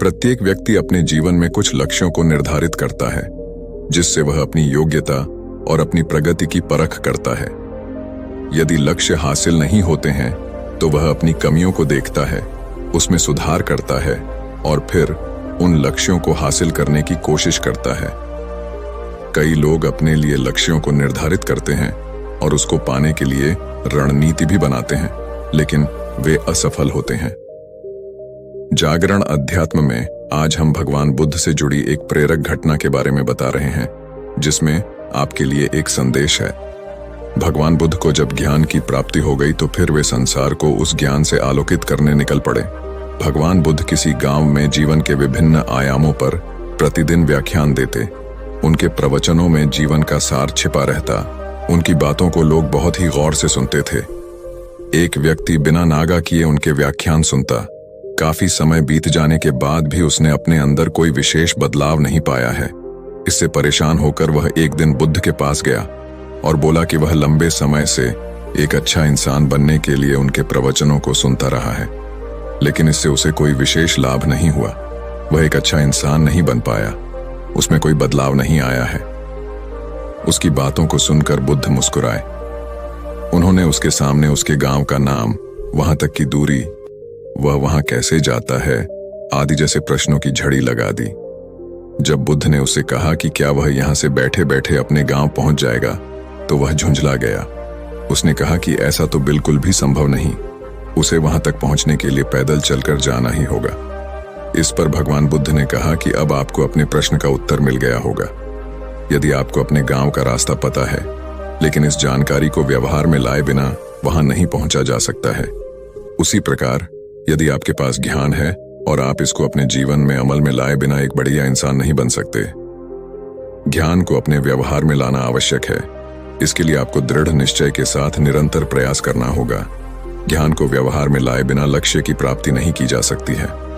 प्रत्येक व्यक्ति अपने जीवन में कुछ लक्ष्यों को निर्धारित करता है, जिससे वह अपनी योग्यता और अपनी प्रगति की परख करता है। यदि लक्ष्य हासिल नहीं होते हैं तो वह अपनी कमियों को देखता है, उसमें सुधार करता है और फिर उन लक्ष्यों को हासिल करने की कोशिश करता है। कई लोग अपने लिए लक्ष्यों को निर्धारित करते हैं और उसको पाने के लिए रणनीति भी बनाते हैं, लेकिन वे असफल होते हैं। जागरण अध्यात्म में आज हम भगवान बुद्ध से जुड़ी एक प्रेरक घटना के बारे में बता रहे हैं, जिसमें आपके लिए एक संदेश है। भगवान बुद्ध को जब ज्ञान की प्राप्ति हो गई तो फिर वे संसार को उस ज्ञान से आलोकित करने निकल पड़े। भगवान बुद्ध किसी गांव में जीवन के विभिन्न आयामों पर प्रतिदिन व्याख्यान देते। उनके प्रवचनों में जीवन का सार छिपा रहता। उनकी बातों को लोग बहुत ही गौर से सुनते थे। एक व्यक्ति बिना नागा किए उनके व्याख्यान सुनता। काफी समय बीत जाने के बाद भी उसने अपने अंदर कोई विशेष बदलाव नहीं पाया है। इससे परेशान होकर वह एक दिन बुद्ध के पास गया और बोला कि वह लंबे समय से एक अच्छा इंसान बनने के लिए उनके प्रवचनों को सुनता रहा है, लेकिन इससे उसे कोई विशेष लाभ नहीं हुआ। वह एक अच्छा इंसान नहीं बन पाया, उसमें कोई बदलाव नहीं आया है। उसकी बातों को सुनकर बुद्ध मुस्कुराए। उन्होंने उसके सामने उसके गांव का नाम, वहां तक की दूरी, वह वहां कैसे जाता है आदि जैसे प्रश्नों की झड़ी लगा दी। जब बुद्ध ने उससे कहा कि क्या वह यहां से बैठे बैठे अपने गांव पहुंच जाएगा, तो वह झुंझला गया। उसने कहा कि ऐसा तो बिल्कुल भी संभव नहीं, उसे वहां तक पहुंचने के लिए पैदल चलकर जाना ही होगा। इस पर भगवान बुद्ध ने कहा कि अब आपको अपने प्रश्न का उत्तर मिल गया होगा। यदि आपको अपने गांव का रास्ता पता है, लेकिन इस जानकारी को व्यवहार में लाए बिना वहां नहीं पहुंचा जा सकता है, उसी प्रकार यदि आपके पास ज्ञान है और आप इसको अपने जीवन में अमल में लाए बिना एक बढ़िया इंसान नहीं बन सकते। ज्ञान को अपने व्यवहार में लाना आवश्यक है। इसके लिए आपको दृढ़ निश्चय के साथ निरंतर प्रयास करना होगा। ज्ञान को व्यवहार में लाए बिना लक्ष्य की प्राप्ति नहीं की जा सकती है।